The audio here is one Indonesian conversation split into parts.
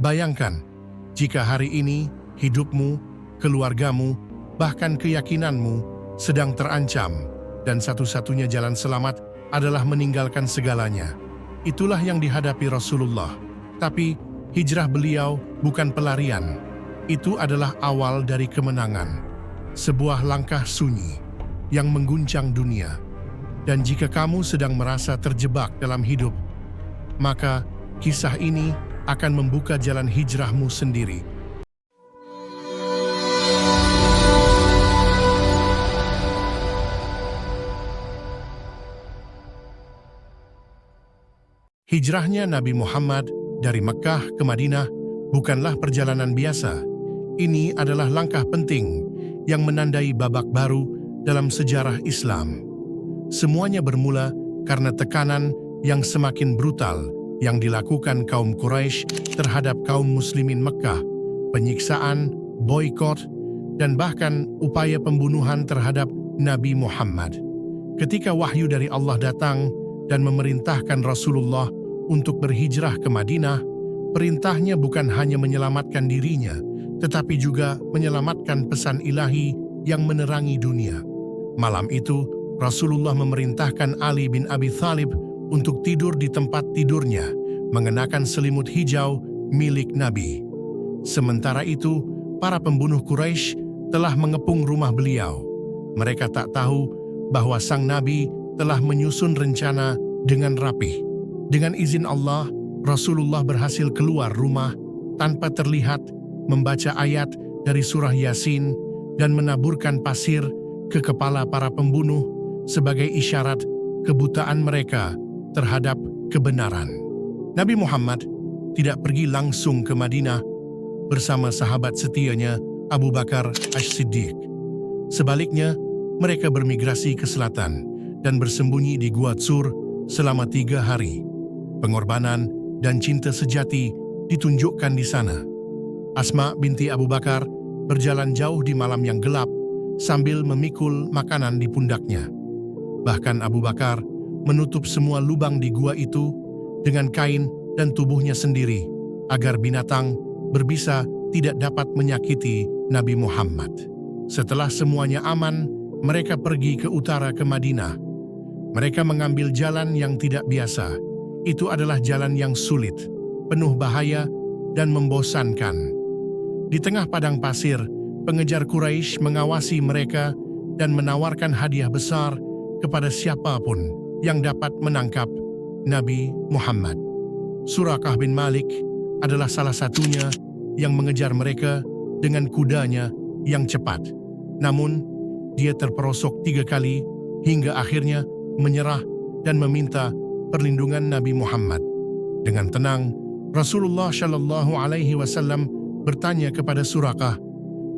Bayangkan, jika hari ini hidupmu, keluargamu, bahkan keyakinanmu sedang terancam dan satu-satunya jalan selamat adalah meninggalkan segalanya. Itulah yang dihadapi Rasulullah. Tapi hijrah beliau bukan pelarian. Itu adalah awal dari kemenangan. Sebuah langkah sunyi yang mengguncang dunia. Dan jika kamu sedang merasa terjebak dalam hidup, maka kisah ini akan membuka jalan hijrahmu sendiri. Hijrahnya Nabi Muhammad dari Mekkah ke Madinah bukanlah perjalanan biasa. Ini adalah langkah penting yang menandai babak baru dalam sejarah Islam. Semuanya bermula karena tekanan yang semakin brutal yang dilakukan kaum Quraisy terhadap kaum muslimin Mekkah, penyiksaan, boikot, dan bahkan upaya pembunuhan terhadap Nabi Muhammad. Ketika wahyu dari Allah datang dan memerintahkan Rasulullah untuk berhijrah ke Madinah, perintahnya bukan hanya menyelamatkan dirinya, tetapi juga menyelamatkan pesan ilahi yang menerangi dunia. Malam itu, Rasulullah memerintahkan Ali bin Abi Thalib untuk tidur di tempat tidurnya, mengenakan selimut hijau milik Nabi. Sementara itu, para pembunuh Quraisy telah mengepung rumah beliau. Mereka tak tahu bahwa sang Nabi telah menyusun rencana dengan rapih. Dengan izin Allah, Rasulullah berhasil keluar rumah tanpa terlihat, membaca ayat dari surah Yasin dan menaburkan pasir ke kepala para pembunuh sebagai isyarat kebutaan mereka terhadap kebenaran. Nabi Muhammad tidak pergi langsung ke Madinah bersama sahabat setianya Abu Bakar As-Siddiq. Sebaliknya, mereka bermigrasi ke selatan dan bersembunyi di Gua Tsur selama 3 hari. Pengorbanan dan cinta sejati ditunjukkan di sana. Asma binti Abu Bakar berjalan jauh di malam yang gelap sambil memikul makanan di pundaknya. Bahkan Abu Bakar menutup semua lubang di gua itu dengan kain dan tubuhnya sendiri agar binatang berbisa tidak dapat menyakiti Nabi Muhammad. Setelah semuanya aman, mereka pergi ke utara ke Madinah. Mereka mengambil jalan yang tidak biasa. Itu adalah jalan yang sulit, penuh bahaya, dan membosankan. Di tengah padang pasir, pengejar Quraisy mengawasi mereka dan menawarkan hadiah besar kepada siapapun yang dapat menangkap Nabi Muhammad. Suraqah bin Malik adalah salah satunya yang mengejar mereka dengan kudanya yang cepat. Namun, dia terperosok 3 kali hingga akhirnya menyerah dan meminta perlindungan Nabi Muhammad. Dengan tenang, Rasulullah Shallallahu Alaihi Wasallam bertanya kepada Suraqah,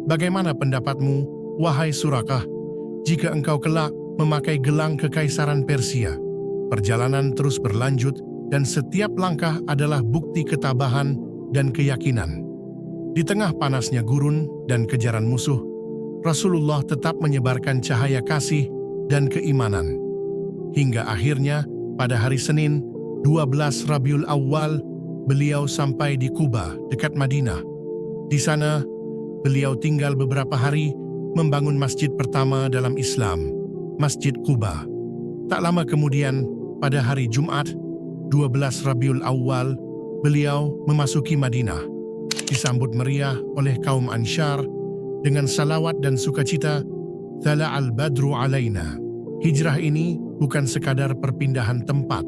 "Bagaimana pendapatmu, wahai Suraqah, jika engkau kelak memakai gelang kekaisaran Persia?" Perjalanan terus berlanjut dan setiap langkah adalah bukti ketabahan dan keyakinan. Di tengah panasnya gurun dan kejaran musuh, Rasulullah tetap menyebarkan cahaya kasih dan keimanan. Hingga akhirnya, pada hari Senin, 12 Rabiul Awal, beliau sampai di Quba, dekat Madinah. Di sana, beliau tinggal beberapa hari membangun masjid pertama dalam Islam, Masjid Quba. Tak lama kemudian, pada hari Jumat, 12 Rabiul Awal, beliau memasuki Madinah. Disambut meriah oleh kaum Ansyar dengan salawat dan sukacita, "Thala'al badru alaina." Hijrah ini bukan sekadar perpindahan tempat.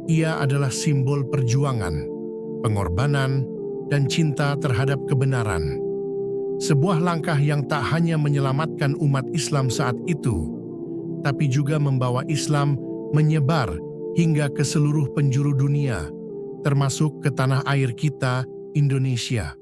Ia adalah simbol perjuangan, pengorbanan, dan cinta terhadap kebenaran. Sebuah langkah yang tak hanya menyelamatkan umat Islam saat itu, tapi juga membawa Islam menyebar hingga ke seluruh penjuru dunia, termasuk ke tanah air kita, Indonesia.